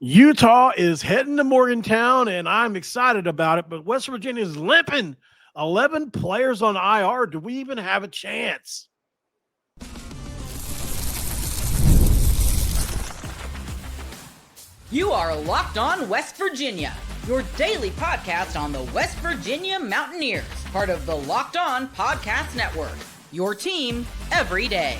Utah is heading to Morgantown, and I'm excited about it, but West Virginia is limping. 11 players on IR. Do we even have a chance? You are Locked On West Virginia, your daily podcast on the West Virginia Mountaineers, part of the Locked On Podcast Network, your team every day.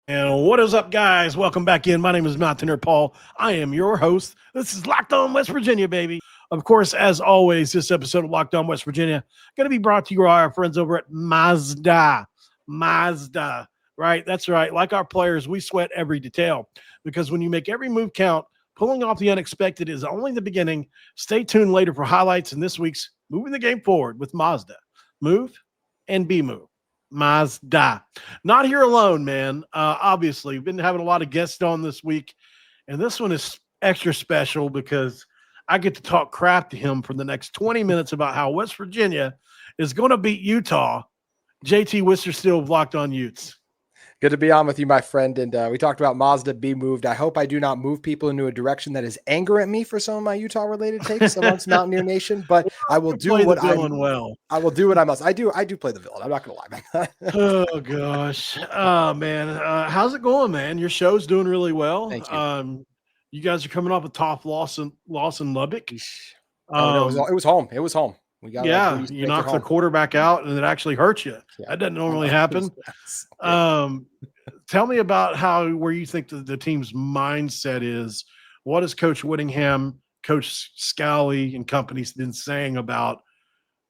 And what is up, guys? Welcome back in. My name is Mountaineer Paul. I am your host. This is Locked On West Virginia, baby. Of course, as always, this episode of Locked On West Virginia going to be brought to you by our friends over at Mazda. Mazda, right? That's right. Like our players, we sweat every detail because when you make every move count, pulling off the unexpected is only the beginning. Stay tuned later for highlights in this week's Moving the Game Forward with Mazda. Move and be moved. Mazda. Not here alone, man. Obviously, we've been having a lot of guests on this week, and this one is extra special because I get to talk crap to him for the next 20 minutes about how West Virginia is going to beat Utah. JT Wistrcill of Locked On Utes. Good to be on with you, my friend. And we talked about Mazda be moved. I hope I do not move people into a direction that is anger at me for some of my Utah-related takes amongst Mountaineer Nation. But I will do what I will do what I must. I do play the villain. I'm not going to lie about that. Oh gosh, oh man, how's it going, man? Your show's doing really well. Thank you. You guys are coming off a tough loss in Lubbock. No, it was home. It was home. You knocked the quarterback out, and it actually hurt you. Yeah. That doesn't normally happen. Tell me about where you think the team's mindset is. What has Coach Whittingham, Coach Scally, and company's been saying about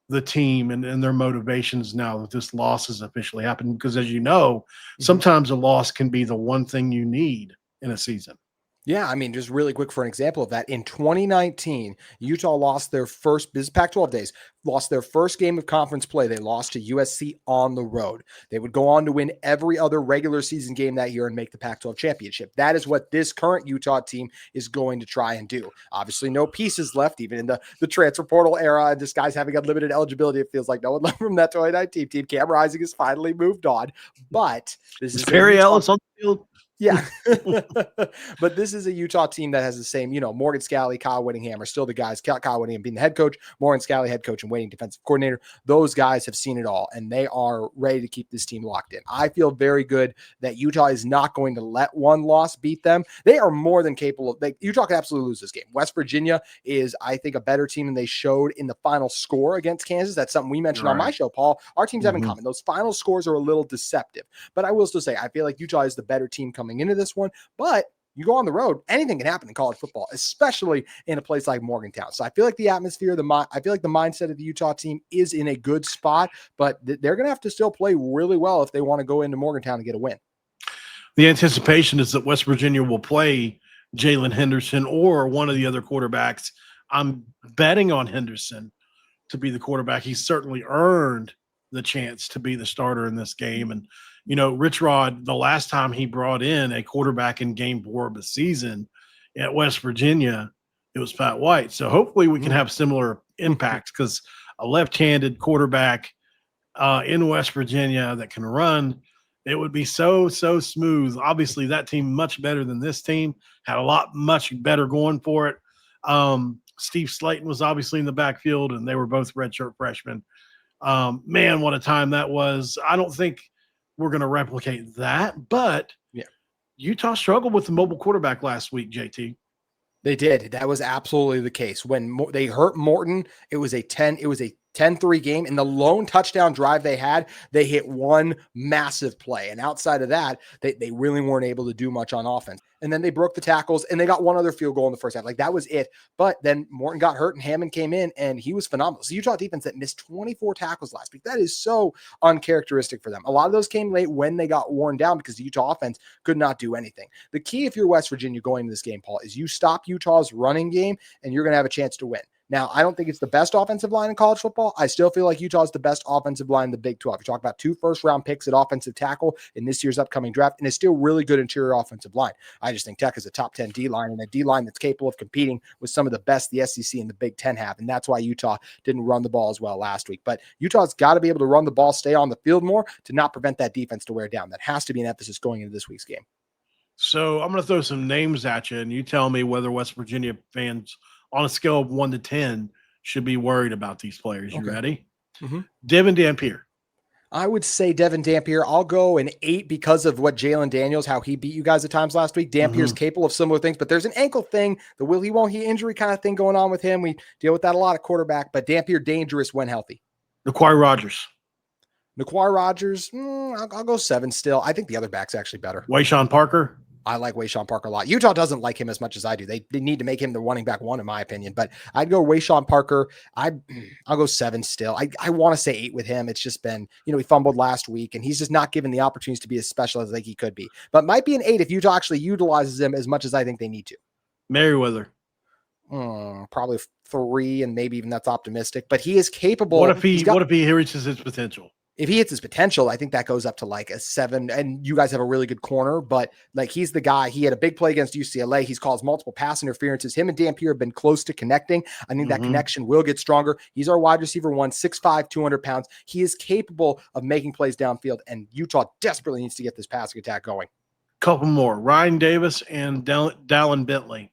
the team and their motivations now that this loss has officially happened? Because as you know, sometimes a loss can be the one thing you need in a season. Yeah, I mean, just really quick for an example of that. In 2019, Utah lost their first Pac-12 days, lost their first game of conference play. They lost to USC on the road. They would go on to win every other regular season game that year and make the Pac-12 championship. That is what this current Utah team is going to try and do. Obviously, no pieces left, even in the transfer portal era. And this guy's having unlimited eligibility. It feels like no one left from that 2019 team. Cam Rising has finally moved on. But this is Perry Ellis on the field. Yeah. But this is a Utah team that has the same, Morgan Scally, Kyle Whittingham are still the guys. Kyle Whittingham being the head coach, Morgan Scally, head coach and waiting defensive coordinator. Those guys have seen it all, and they are ready to keep this team locked in. I feel very good that Utah is not going to let one loss beat them. They are more than capable of. Utah can absolutely lose this game. West Virginia is, I think, a better team than they showed in the final score against Kansas. That's something we mentioned on my show, Paul. Our teams have in common. Those final scores are a little deceptive, but I will still say I feel like Utah is the better team coming into this one. But you go on the road, anything can happen in college football, especially in a place like Morgantown. So I feel like the atmosphere, I feel like the mindset of the Utah team is in a good spot, but they're going to have to still play really well if they want to go into Morgantown and get a win. The anticipation is that West Virginia will play Jalen Henderson or one of the other quarterbacks. I'm betting on Henderson to be the quarterback. He's certainly earned the chance to be the starter in this game. And Rich Rod, the last time he brought in a quarterback in game 4 of the season at West Virginia, it was Pat White. So hopefully we can have similar impacts because a left-handed quarterback in West Virginia that can run, it would be so smooth. Obviously, that team much better than this team, had much better going for it. Steve Slayton was obviously in the backfield, and they were both redshirt freshmen. Man, what a time that was. I don't think we're going to replicate that, but Utah struggled with the mobile quarterback last week, JT. They did. That was absolutely the case. When they hurt Morton, it was a 10-3 game. In the lone touchdown drive they had, they hit one massive play. And outside of that, they really weren't able to do much on offense. And then they broke the tackles, and they got one other field goal in the first half. Like, that was it. But then Morton got hurt, and Hammond came in, and he was phenomenal. So Utah defense that missed 24 tackles last week. That is so uncharacteristic for them. A lot of those came late when they got worn down because the Utah offense could not do anything. The key, if you're West Virginia going into this game, Paul, is you stop Utah's running game, and you're going to have a chance to win. Now, I don't think it's the best offensive line in college football. I still feel like Utah is the best offensive line in the Big 12. You talk about 2 first-round picks at offensive tackle in this year's upcoming draft, and it's still really good interior offensive line. I just think Tech is a top 10 D-line, and a D-line that's capable of competing with some of the best the SEC and the Big 10 have, and that's why Utah didn't run the ball as well last week. But Utah's got to be able to run the ball, stay on the field more to not prevent that defense to wear down. That has to be an emphasis going into this week's game. So I'm going to throw some names at you, and you tell me whether West Virginia fans, on a scale of 1 to 10, should be worried about these players. You Okay. ready? Mm-hmm. Devon Dampier. I would say Devon Dampier. I'll go an 8 because of what Jalen Daniels, how he beat you guys at times last week. Dampier's capable of similar things, but there's an ankle thing, the will he won't he injury kind of thing going on with him. We deal with that a lot at quarterback, but Dampier dangerous when healthy. Naquai Rogers. Naquai Rogers, I'll go 7 still. I think the other back's actually better. Wayshawn Parker. I like Wayshawn Parker a lot. Utah doesn't like him as much as I do. They need to make him the running back 1, in my opinion. But I'd go Wayshawn Parker. I'll go 7 still. I want to say 8 with him. It's just been, he fumbled last week, and he's just not given the opportunities to be as special as he could be. But might be an 8 if Utah actually utilizes him as much as I think they need to. Merriweather. Probably 3, and maybe even that's optimistic. But he is capable. What if he reaches his potential? If he hits his potential, I think that goes up to like a 7. And you guys have a really good corner, but like he's the guy. He had a big play against UCLA. He's caused multiple pass interferences. Him and Dampier have been close to connecting. I think that connection will get stronger. He's our wide receiver 1, 6'5", 200 pounds. He is capable of making plays downfield, and Utah desperately needs to get this passing attack going. Couple more. Ryan Davis and Dallin Bentley.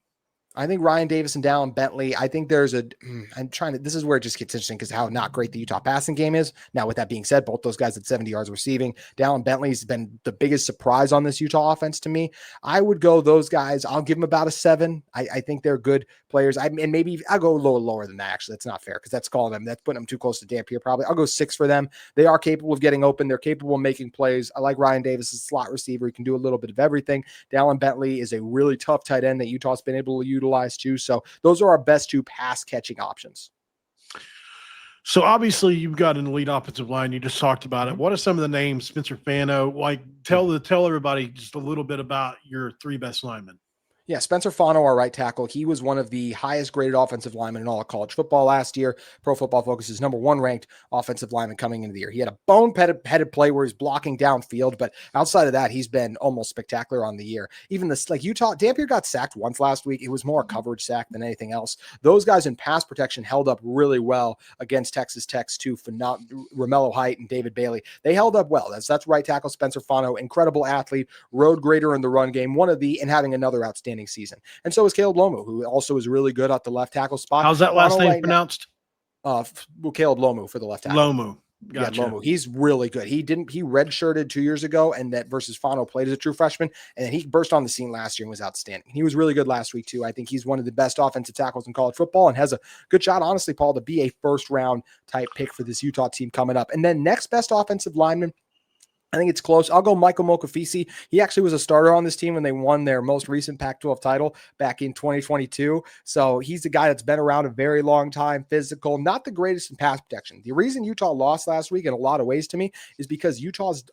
I think Ryan Davis and Dallin Bentley, I think there's this is where it just gets interesting because how not great the Utah passing game is. Now, with that being said, both those guys at 70 yards receiving. Dallin Bentley's been the biggest surprise on this Utah offense to me. I would go those guys. I'll give them about a 7. I think they're good players. And maybe I'll go lower than that. Actually, that's not fair because that's putting them too close to Dampier probably. I'll go 6 for them. They are capable of getting open. They're capable of making plays. I like Ryan Davis as a slot receiver. He can do a little bit of everything. Dallin Bentley is a really tough tight end that Utah's been able to utilize too. So those are our best 2 pass catching options. So obviously you've got an elite offensive line. You just talked about it. What are some of the names? Spencer Fano, tell everybody just a little bit about your 3 best linemen. Yeah, Spencer Fano, our right tackle, he was one of the highest graded offensive linemen in all of college football last year. Pro Football Focus's number 1 ranked offensive lineman coming into the year. He had a bone-headed play where he's blocking downfield, but outside of that, he's been almost spectacular on the year. Even this, Utah, Dampier got sacked once last week. It was more a coverage sack than anything else. Those guys in pass protection held up really well against Texas Tech's 2 Romello Height and David Bailey. They held up well. That's right tackle Spencer Fano, incredible athlete, road grader in the run game, and having another outstanding season. And so is Caleb Lomu, who also is really good at the left tackle spot. How's that last name pronounced? Caleb Lomu for the left tackle. Lomu. Gotcha. Yeah, Lomu. He's really good. He redshirted 2 years ago, and that versus Fano played as a true freshman, and then he burst on the scene last year and was outstanding. He was really good last week too. I think he's one of the best offensive tackles in college football and has a good shot, honestly, Paul, to be a first-round type pick for this Utah team coming up. And then next best offensive lineman, I think it's close. I'll go Michael Mokafisi. He actually was a starter on this team when they won their most recent Pac-12 title back in 2022. So he's the guy that's been around a very long time, physical, not the greatest in pass protection. The reason Utah lost last week in a lot of ways to me is because Utah's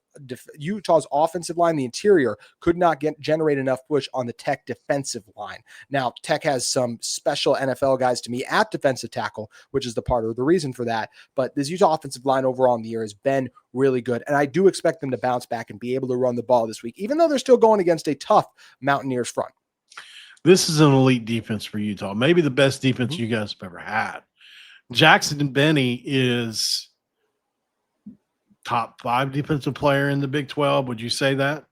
offensive line, the interior, could not generate enough push on the Tech defensive line. Now, Tech has some special NFL guys to me at defensive tackle, which is the part of the reason for that. But this Utah offensive line overall in the year has been really good. And I do expect them to bounce back and be able to run the ball this week, even though they're still going against a tough Mountaineers front. This is an elite defense for Utah. Maybe the best defense you guys have ever had. Jackson Benny is top 5 defensive player in the Big 12. Would you say that?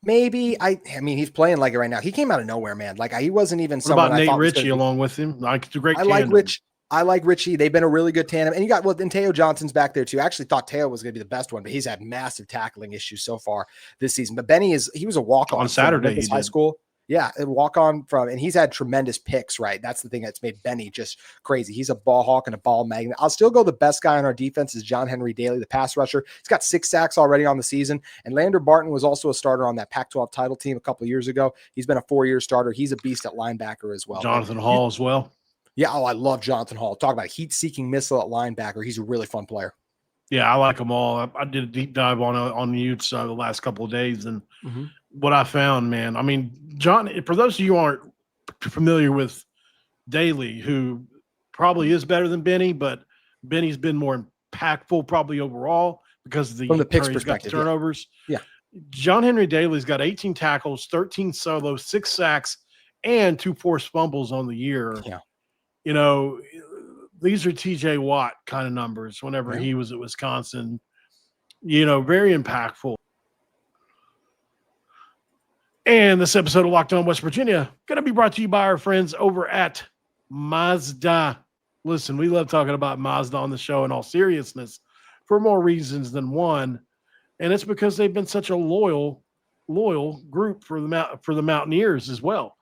Maybe. I mean, he's playing like it right now. He came out of nowhere, man. He wasn't even someone. What about Nate Ritchie along with him? It's a great tandem. I like Richie. They've been a really good tandem. And you got, and Teo Johnson's back there too. I actually thought Teo was going to be the best one, but he's had massive tackling issues so far this season. But Benny he was a walk-on on Saturday in high school. Yeah, a walk-on and he's had tremendous picks, right? That's the thing that's made Benny just crazy. He's a ball hawk and a ball magnet. I'll still go the best guy on our defense is John Henry Daly, the pass rusher. He's got 6 sacks already on the season. And Lander Barton was also a starter on that Pac-12 title team a couple of years ago. He's been a 4-year starter. He's a beast at linebacker as well. Jonathan Hall as well. Yeah, I love Jonathan Hall. Talk about a heat-seeking missile at linebacker. He's a really fun player. Yeah, I like them all. I did a deep dive on the Utes the last couple of days, and what I found, man, I mean, John, for those of you who aren't familiar with Daly, who probably is better than Benny, but Benny's been more impactful probably overall because of the picks perspective, turnovers. Yeah. John Henry Daly's got 18 tackles, 13 solos, 6 sacks, and 2 forced fumbles on the year. Yeah. You know, these are TJ Watt kind of numbers whenever he was at Wisconsin, very impactful. And this episode of Locked On West Virginia going to be brought to you by our friends over at Mazda. Listen, we love talking about Mazda on the show in all seriousness for more reasons than one, and it's because they've been such a loyal group for the Mountaineers as well.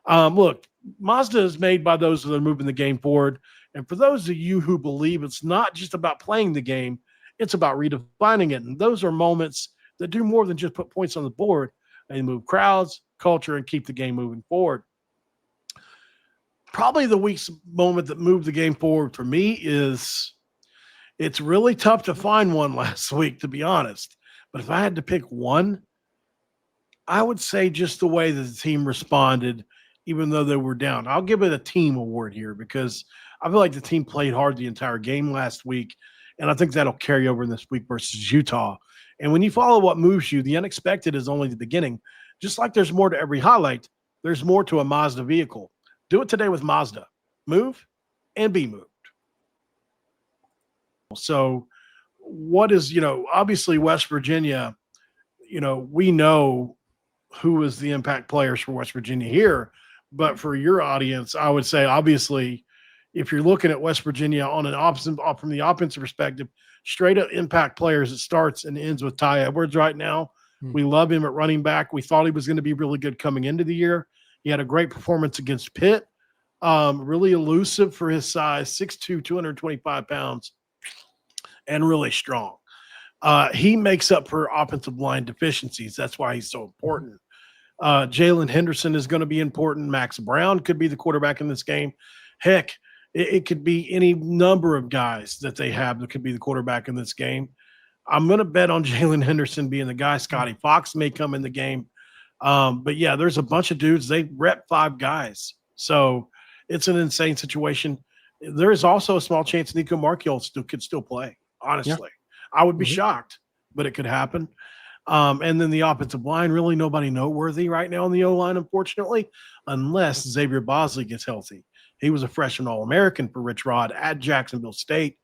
Look, Mazda is made by those that are moving the game forward, and for those of you who believe it's not just about playing the game, it's about redefining it. And those are moments that do more than just put points on the board. They move crowds, culture, and keep the game moving forward. Probably the week's moment that moved the game forward for me is it's really tough to find one last week, to be honest. But if I had to pick one, I would say just the way that the team responded, even though they were down. I'll give it a team award here because I feel like the team played hard the entire game last week, and I think that'll carry over in this week versus Utah. And when you follow what moves you, the unexpected is only the beginning. Just like there's more to every highlight, there's more to a Mazda vehicle. Do it today with Mazda. Move and be moved. So what is, obviously West Virginia, we know who is the impact players for West Virginia here. But for your audience, I would say, obviously, if you're looking at West Virginia on an opposite from the offensive perspective, straight up impact players, it starts and ends with Ty Edwards right now. We love him at running back. We thought he was going to be really good coming into the year. He had a great performance against Pitt. Really elusive for his size, 6'2", 225 pounds, and really strong. He makes up for offensive line deficiencies. That's why he's so important. Jalen Henderson is going to be important. Max Brown could be the quarterback in this game. Heck, it could be any number of guys that they have that could be the quarterback in this game. I'm going to bet on Jalen Henderson being the guy. Scotty Fox may come in the game. But, yeah, there's a bunch of dudes. They rep 5 guys. So it's an insane situation. There is also a small chance Nico Marchiol could still play, honestly. Yeah. I would be shocked, but it could happen. And then the offensive line, really nobody noteworthy right now on the O-line, unfortunately, unless Xavier Bosley gets healthy. He was a freshman All-American for Rich Rod at Jacksonville State.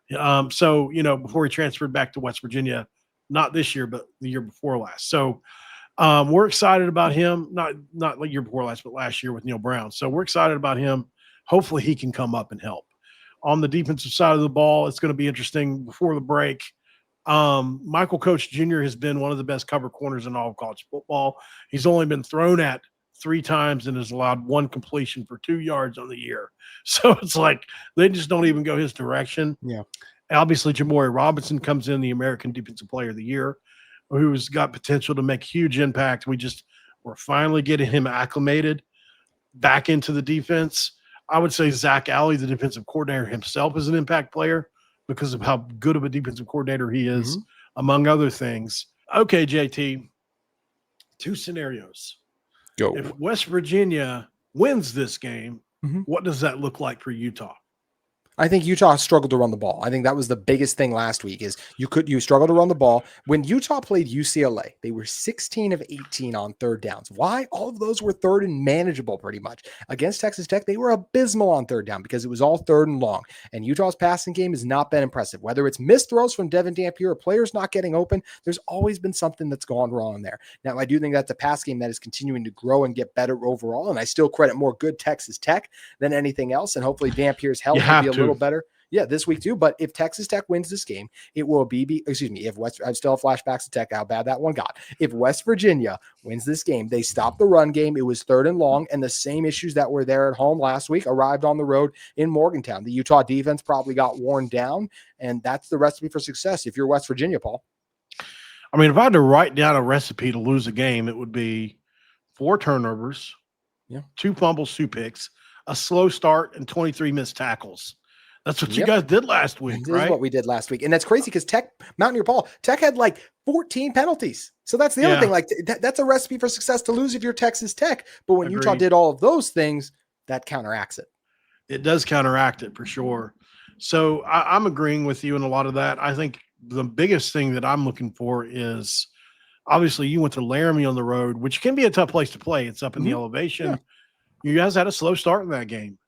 So, before he transferred back to West Virginia, not this year, but the year before last. So we're excited about him, not the year before last, but last year with Neil Brown. So we're excited about him. Hopefully he can come up and help. On the defensive side of the ball, it's going to be interesting before the break. Michael Coach Jr. has been one of the best cover corners in all of college football. He's only been thrown at 3 times and has allowed 1 completion for 2 yards on the year. So it's like they just don't even go his direction. Yeah. Obviously, Jamori Robinson comes in, the American Defensive Player of the Year, who's got potential to make huge impact. We're finally getting him acclimated back into the defense. I would say Zach Alley, the defensive coordinator himself, is an impact player because of how good of a defensive coordinator he is, among other things. Okay, JT, 2 scenarios. Go. If West Virginia wins this game, what does that look like for Utah? I think Utah struggled to run the ball. I think that was the biggest thing last week is you struggled to run the ball. When Utah played UCLA, they were 16 of 18 on 3rd downs. Why? All of those were 3rd and manageable pretty much. Against Texas Tech, they were abysmal on 3rd down because it was all 3rd and long. And Utah's passing game has not been impressive. Whether it's missed throws from Devon Dampier or players not getting open, there's always been something that's gone wrong there. Now, I do think that's a pass game that is continuing to grow and get better overall. And I still credit more good Texas Tech than anything else. And hopefully Dampier's health will be a little better. Yeah, this week too. But if Texas Tech wins this game, it will be if I still have flashbacks to Tech, how bad that one got. If West Virginia wins this game, they stop the run game. It was 3rd and long, and the same issues that were there at home last week arrived on the road in Morgantown. The Utah defense probably got worn down, and that's the recipe for success if you're West Virginia, Paul. I mean, if I had to write down a recipe to lose a game, it would be 4 turnovers, 2 fumbles, 2 picks, a slow start, and 23 missed tackles. That's what you guys did last week, This right? is what we did last week. And that's crazy because Mountaineer Paul, Tech had like 14 penalties. So that's the other thing. Like that's a recipe for success to lose if you're Texas Tech. But when Utah did all of those things, that counteracts it. It does counteract it for sure. So I'm agreeing with you in a lot of that. I think the biggest thing that I'm looking for is obviously you went to Laramie on the road, which can be a tough place to play. It's up in the elevation. Yeah. You guys had a slow start in that game.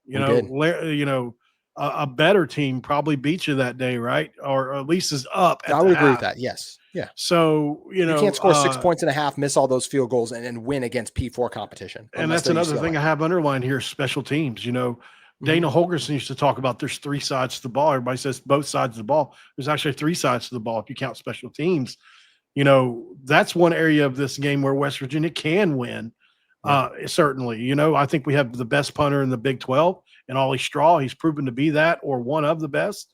a better team probably beat you that day, right? Or at least is up at I the would agree half. with that. Yes. Yeah. So, You can't score 6 points and a half, miss all those field goals, and win against P4 competition. And that's another thing I have underlined here: special teams. Dana Holgerson used to talk about there's 3 sides to the ball. Everybody says both sides of the ball. There's actually 3 sides to the ball if you count special teams. That's one area of this game where West Virginia can win. Certainly, I think we have the best punter in the Big 12, and Ollie Straw. He's proven to be that, or one of the best.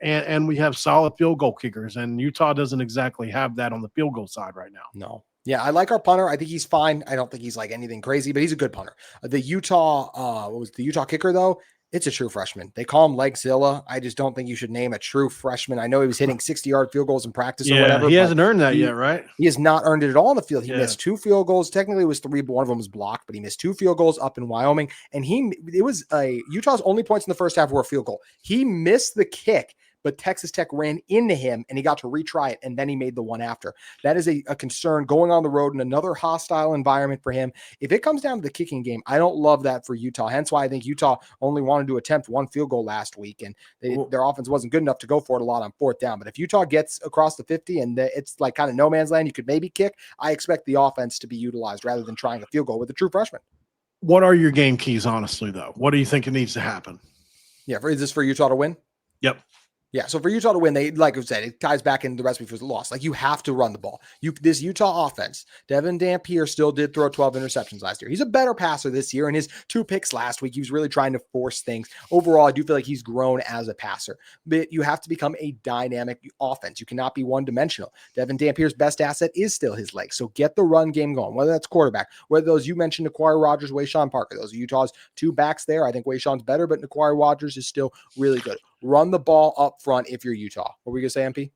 And we have solid field goal kickers, and Utah doesn't exactly have that on the field goal side right now. No. Yeah, I like our punter. I think he's fine. I don't think he's like anything crazy, but he's a good punter. The Utah, what was the Utah kicker though? It's a true freshman. They call him Legzilla. I just don't think you should name a true freshman. I know he was hitting 60-yard field goals in practice or whatever. He hasn't earned that yet, right? He has not earned it at all in the field. He missed 2 field goals. Technically, it was 3, but one of them was blocked, but he missed 2 field goals up in Wyoming. And Utah's only points in the first half were a field goal. He missed the kick, but Texas Tech ran into him and he got to retry it, and then he made the one after. That is a concern going on the road in another hostile environment for him. If it comes down to the kicking game, I don't love that for Utah. Hence why I think Utah only wanted to attempt 1 field goal last week, and their offense wasn't good enough to go for it a lot on 4th down. But if Utah gets across the 50 and it's like kind of no man's land, you could maybe kick, I expect the offense to be utilized rather than trying a field goal with a true freshman. What are your game keys, honestly, though? What do you think it needs to happen? Yeah, is this for Utah to win? Yep. Yeah, so for Utah to win, they, like I said, it ties back into the recipe for the loss. Like, you have to run the ball. This Utah offense, Devon Dampier still did throw 12 interceptions last year. He's a better passer this year, and his 2 picks last week, he was really trying to force things. Overall, I do feel like he's grown as a passer. But you have to become a dynamic offense. You cannot be one-dimensional. Devon Dampier's best asset is still his legs. So get the run game going, whether that's quarterback, whether those you mentioned, Naquari Rogers, Wayshawn Parker. Those are Utah's 2 backs there. I think Wayshawn's better, but Naquari Rogers is still really good. Run the ball up front if you're Utah. What were we going to say, MP?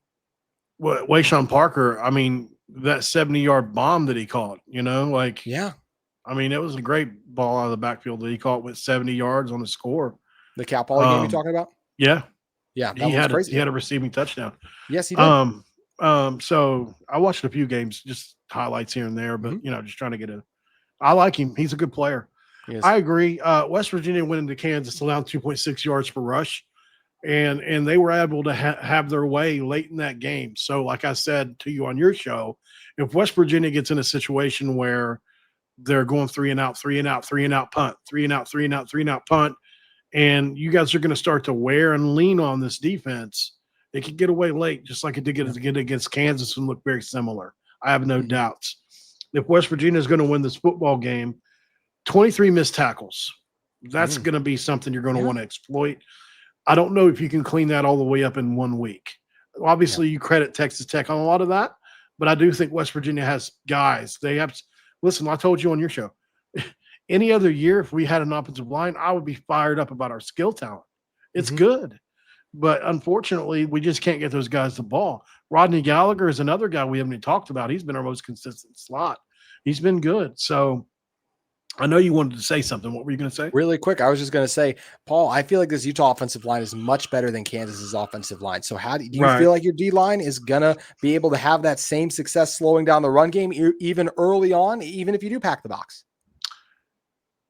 Well, Wayshawn Parker, I mean, that 70-yard bomb that he caught, yeah. I mean, it was a great ball out of the backfield that he caught with 70 yards on the score. The Cal Poly game you're talking about? Yeah. Yeah, he had a receiving touchdown. Yes, he did. So I watched a few games, just highlights here and there, but, just trying to get I like him. He's a good player. I agree. West Virginia went into Kansas, allowed 2.6 yards per rush. And they were able to have their way late in that game. So, like I said to you on your show, if West Virginia gets in a situation where they're going 3 and out, 3 and out, 3 and out punt, 3 and out, 3 and out, 3 and out punt, and you guys are going to start to wear and lean on this defense, it could get away late, just like it did get against Kansas and look very similar. I have no doubts. If West Virginia is going to win this football game, 23 missed tackles. That's going to be something you're going to want to exploit. I don't know if you can clean that all the way up in 1 week. Obviously, you credit Texas Tech on a lot of that, but I do think West Virginia has guys. They have – listen, I told you on your show, any other year, if we had an offensive line, I would be fired up about our skill talent. It's good. But unfortunately, we just can't get those guys the ball. Rodney Gallagher is another guy we haven't even talked about. He's been our most consistent slot. He's been good. So – I know you wanted to say something. What were you going to say? Really quick, I was just going to say, Paul, I feel like this Utah offensive line is much better than Kansas's offensive line. So how do you feel like your D-line is going to be able to have that same success slowing down the run game even early on, even if you do pack the box?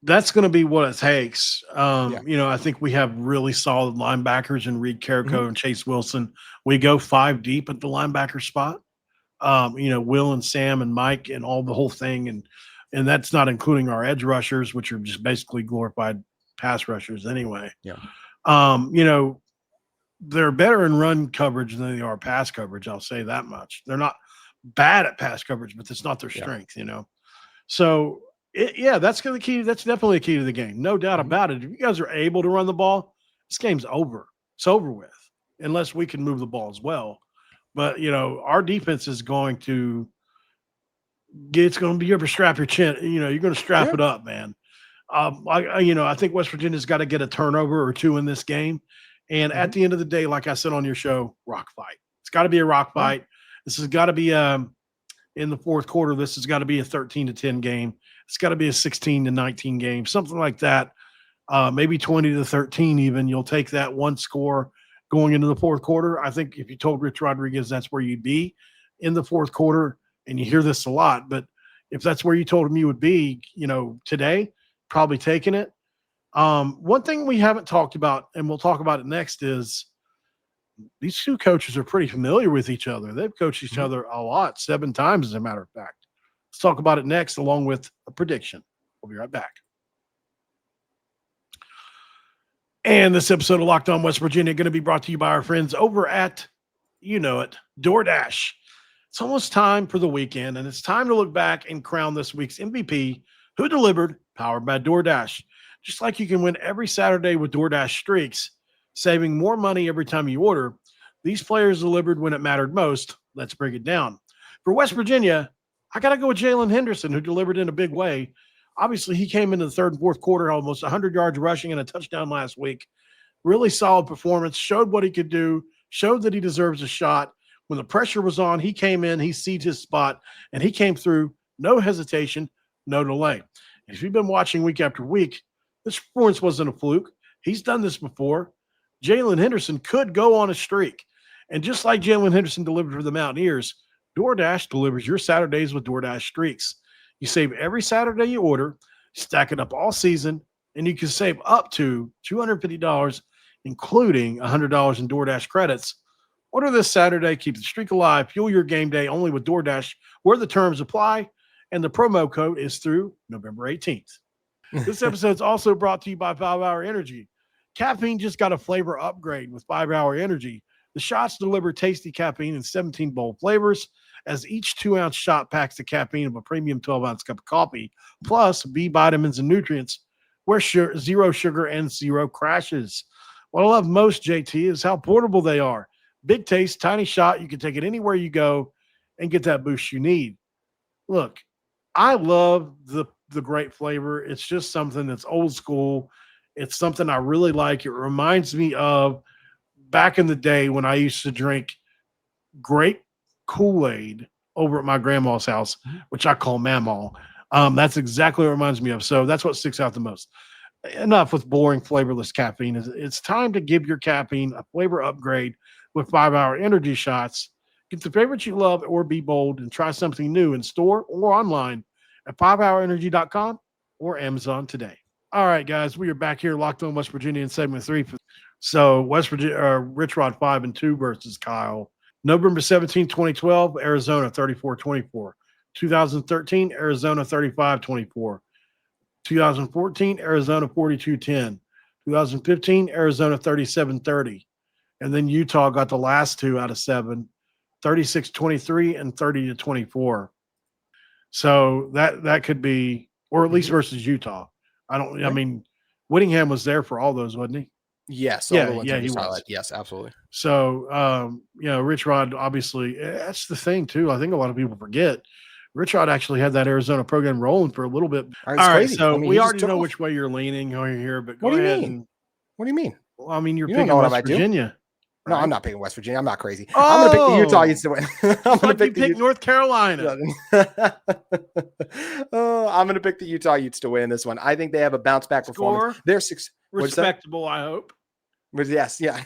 That's going to be what it takes. I think we have really solid linebackers in Reed Carrico and Chase Wilson. We go 5 deep at the linebacker spot. Will and Sam and Mike and the whole thing. And that's not including our edge rushers, which are just basically glorified pass rushers anyway. Yeah. They're better in run coverage than they are pass coverage. I'll say that much. They're not bad at pass coverage, but that's not their strength, So, that's going to key. That's definitely a key to the game. No doubt about it. If you guys are able to run the ball, this game's over. It's over with, unless we can move the ball as well. But, our defense is going to – it's going to be able to strap your chin. You're going to strap it up, man. I think West Virginia's got to get a turnover or 2 in this game. And at the end of the day, like I said on your show, rock fight. It's got to be a rock fight. This has got to be in the fourth quarter. This has got to be a 13-10 game. It's got to be a 16-19 game, something like that. Maybe 20-13 even. You'll take that one score going into the fourth quarter. I think if you told Rich Rodriguez that's where you'd be in the fourth quarter, and you hear this a lot, but if that's where you told him you would be, today, probably taking it. One thing we haven't talked about, and we'll talk about it next, is these two coaches are pretty familiar with each other. They've coached each other a lot, 7 times, as a matter of fact. Let's talk about it next, along with a prediction. We'll be right back. And this episode of Locked On West Virginia going to be brought to you by our friends over at, you know it, DoorDash. It's almost time for the weekend, and it's time to look back and crown this week's MVP, who delivered, powered by DoorDash. Just like you can win every Saturday with DoorDash streaks, saving more money every time you order, these players delivered when it mattered most. Let's break it down. For West Virginia, I got to go with Jalen Henderson, who delivered in a big way. Obviously, he came into the third and fourth quarter, almost 100 yards rushing and a touchdown last week. Really solid performance, showed what he could do, showed that he deserves a shot. When the pressure was on, he came in, he seized his spot, and he came through, no hesitation, no delay. If you've been watching week after week, this performance wasn't a fluke. He's done this before. Jalen Henderson could go on a streak. And just like Jalen Henderson delivered for the Mountaineers, DoorDash delivers your Saturdays with DoorDash streaks. You save every Saturday you order, stack it up all season, and you can save up to $250, including $100 in DoorDash credits. Order this Saturday, keep the streak alive, fuel your game day only with DoorDash, where the terms apply, and the promo code is through November 18th. This episode is also brought to you by 5 Hour Energy. Caffeine just got a flavor upgrade with 5 Hour Energy. The shots deliver tasty caffeine in 17 bold flavors, as each 2-ounce shot packs the caffeine of a premium 12-ounce cup of coffee, plus B vitamins and nutrients, where zero sugar and zero crashes. What I love most, JT, is how portable they are. Big taste, tiny shot. You can take it anywhere you go and get that boost you need. Look, I love the great flavor. It's just something that's old school. It's something I really like. It reminds me of back in the day when I used to drink grape Kool-Aid over at my grandma's house, which I call Mamaw. That's exactly what it reminds me of. So that's what sticks out the most. Enough with boring, flavorless caffeine. It's time to give your caffeine a flavor upgrade with 5 Hour Energy shots. Get the favorites you love or be bold and try something new in store or online at 5hourenergy.com or Amazon today. All right, guys, we are back here locked on West Virginia in segment 3. So West Virginia, Rich Rod 5-2 versus Kyle. November 17, 2012, Arizona 34-24. 2013, Arizona 35-24. 2014, Arizona 42-10. 2015, Arizona 37-30. And then Utah got the last 2 out of 7, 36-23 and 30-24. So that could be, or at least versus Utah. I mean, Whittingham was there for all those, wasn't he? Yes. Yeah, he was. Yes, absolutely. So, Rich Rod, obviously, that's the thing, too. I think a lot of people forget. Rich Rod actually had that Arizona program rolling for a little bit. All right, so we already know which way you're leaning here, but go ahead. What do you mean? Well, I mean, you're picking West Virginia. Right? No, I'm not picking West Virginia. I'm not crazy. I'm going to pick the Utah Utes to win. I'm going to pick North Carolina. I'm going to pick the Utah Utes to win this one. I think they have a bounce back performance. They're respectable, I hope. Yes, yeah.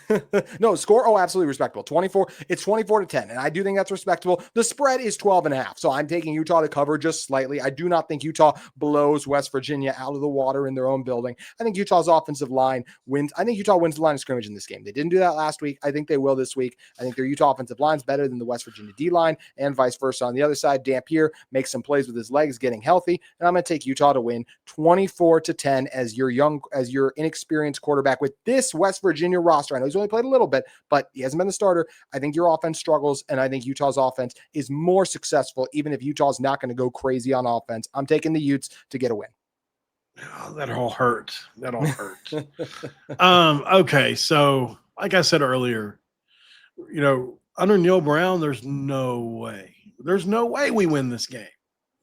No, score, absolutely respectable. 24, it's 24-10, and I do think that's respectable. The spread is 12.5, so I'm taking Utah to cover just slightly. I do not think Utah blows West Virginia out of the water in their own building. I think Utah's offensive line wins. I think Utah wins the line of scrimmage in this game. They didn't do that last week. I think they will this week. I think their Utah offensive line's better than the West Virginia D-line, and vice versa. On the other side, Dampier makes some plays with his legs, getting healthy, and I'm going to take Utah to win 24-10 as your inexperienced quarterback with this West Virginia roster. I know he's only played a little bit, but he hasn't been the starter. I think your offense struggles, and I think Utah's offense is more successful, even if Utah's not going to go crazy on offense. I'm taking the Utes to get a win. Oh, that all hurt. Okay, so like I said earlier, under Neil Brown, there's no way we win this game.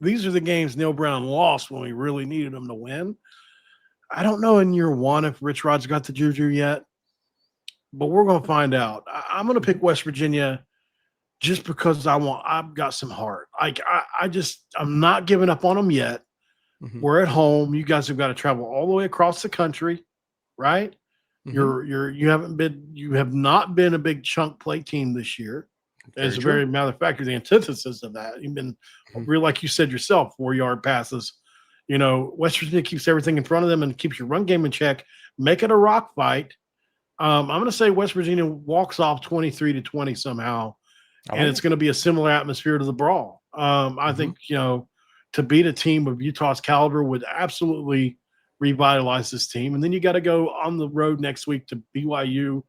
These are the games Neil Brown lost when we really needed him to win. I don't know in year one if Rich Rod's got the juju yet, but we're going to find out. I'm going to pick West Virginia just because I've got some heart. I'm not giving up on them yet. Mm-hmm. We're at home. You guys have got to travel all the way across the country, right? Mm-hmm. You have not been a big chunk play team this year. As a very matter of fact, you're the antithesis of that. You've been real, like you said yourself, 4-yard passes. West Virginia keeps everything in front of them and keeps your run game in check. Make it a rock fight. I'm going to say West Virginia walks off 23-20 somehow, and it's going to be a similar atmosphere to the brawl. I think, to beat a team of Utah's caliber would absolutely revitalize this team. And then you got to go on the road next week to BYU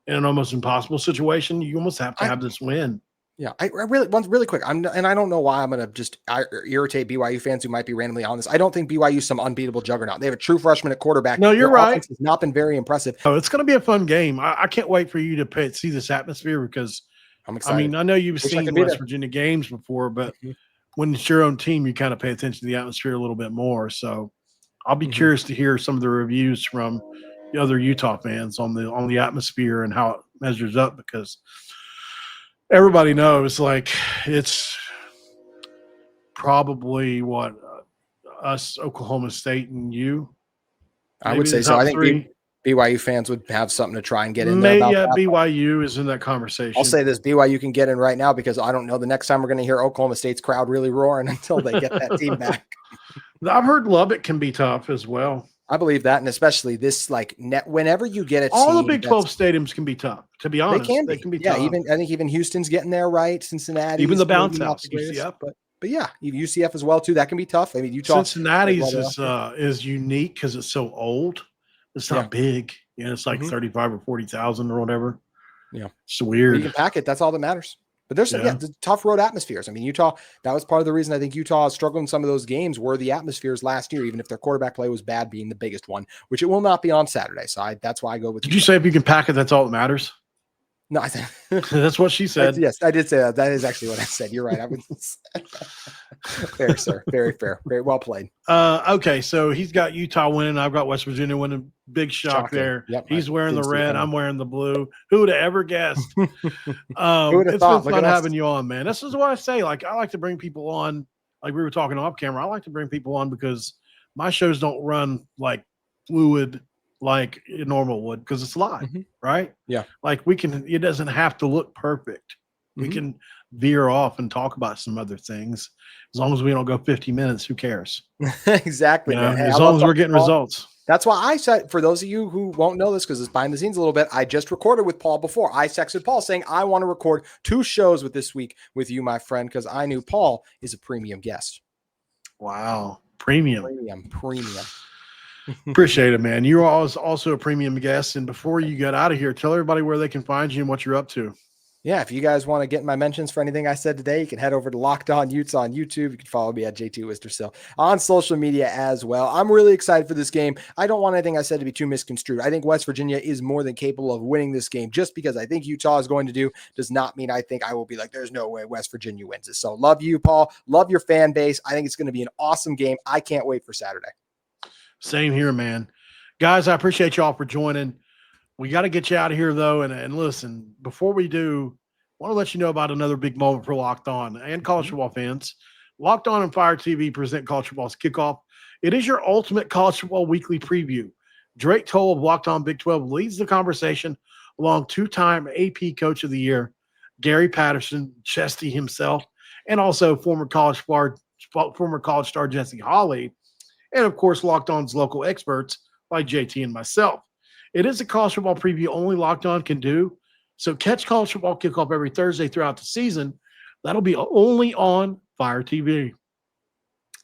in an almost impossible situation. You almost have to have this win. Yeah, I really quick. I don't know why I'm going to just irritate BYU fans who might be randomly on this. I don't think BYU is some unbeatable juggernaut. They have a true freshman at quarterback. No, you're Their right. offense has not been very impressive. Oh, it's going to be a fun game. I can't wait for you to see this atmosphere because I'm excited. I know you've seen West Virginia games before, but when it's your own team, you kind of pay attention to the atmosphere a little bit more. So I'll be curious to hear some of the reviews from the other Utah fans on the atmosphere and how it measures up, because everybody knows it's probably us, Oklahoma State, and you. I would say so. I think BYU fans would have something to try and get in there. BYU is in that conversation. I'll say this: BYU can get in right now because I don't know the next time we're going to hear Oklahoma State's crowd really roaring until they get that team back. I've heard Lubbock can be tough as well. I believe that, and especially this whenever you get a all team, the Big 12 stadiums can be tough. To be honest, they can be tough. I think even Houston's getting there, right? Cincinnati, even the bounce house, UCF, but yeah, even UCF as well too. That can be tough. I mean, Utah, Cincinnati's is unique because it's so old. It's not big. It's like 35 or 40,000 or whatever. Yeah, it's weird. You can pack it. That's all that matters. But there's the tough road atmospheres. I mean, Utah, that was part of the reason I think Utah struggled in some of those games were the atmospheres last year, even if their quarterback play was bad, being the biggest one, which it will not be on Saturday. So that's why I go with. Did you say if you can pack it, that's all that matters? No, I think that's what she said. Yes, I did say that. That is actually what I said. You're right. I would. Fair, sir. Very fair. Very well played. Okay, so he's got Utah winning. I've got West Virginia winning. Big shock there. Yep, he's wearing the red. I'm wearing the blue. Who would have ever guessed? It's been fun having you on, man. This is what I say. I like to bring people on. Like we were talking off camera. I like to bring people on because my shows don't run like fluid like a normal would because it's live, right? Yeah. It doesn't have to look perfect. We can veer off and talk about some other things. As long as we don't go 50 minutes, who cares? Exactly. Hey, as long as we're getting results. That's why I said, for those of you who won't know this, because it's behind the scenes a little bit, I just recorded with Paul before. I texted Paul saying, I want to record 2 shows with this week with you, my friend, because I knew Paul is a premium guest. Wow. Premium. Appreciate it, man. You're also a premium guest. And before you get out of here, tell everybody where they can find you and what you're up to. Yeah, if you guys want to get my mentions for anything I said today, you can head over to Locked On Utes on YouTube. You can follow me at JT Wistrcill on social media as well. I'm really excited for this game. I don't want anything I said to be too misconstrued. I think West Virginia is more than capable of winning this game. Just because I think Utah is going to do does not mean I think I will be like, there's no way West Virginia wins this. So love you, Paul. Love your fan base. I think it's going to be an awesome game. I can't wait for Saturday. Same here, man. Guys, I appreciate y'all for joining. We got to get you out of here, though. And listen, before we do, I want to let you know about another big moment for Locked On and college football fans. Locked On and Fire TV present college football's kickoff. It is your ultimate college football weekly preview. Drake Toll of Locked On Big 12 leads the conversation along 2-time AP Coach of the Year, Gary Patterson, Chesty himself, and also former college star Jesse Holley, and of course Locked On's local experts like JT and myself. It is a college football preview only Locked On can do. So catch college football kickoff every Thursday throughout the season. That'll be only on Fire TV.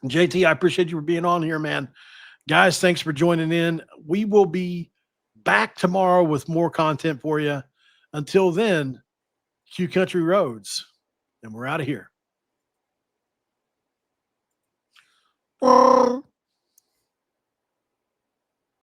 JT, I appreciate you for being on here, man. Guys, thanks for joining in. We will be back tomorrow with more content for you. Until then, Q Country Roads, and we're out of here.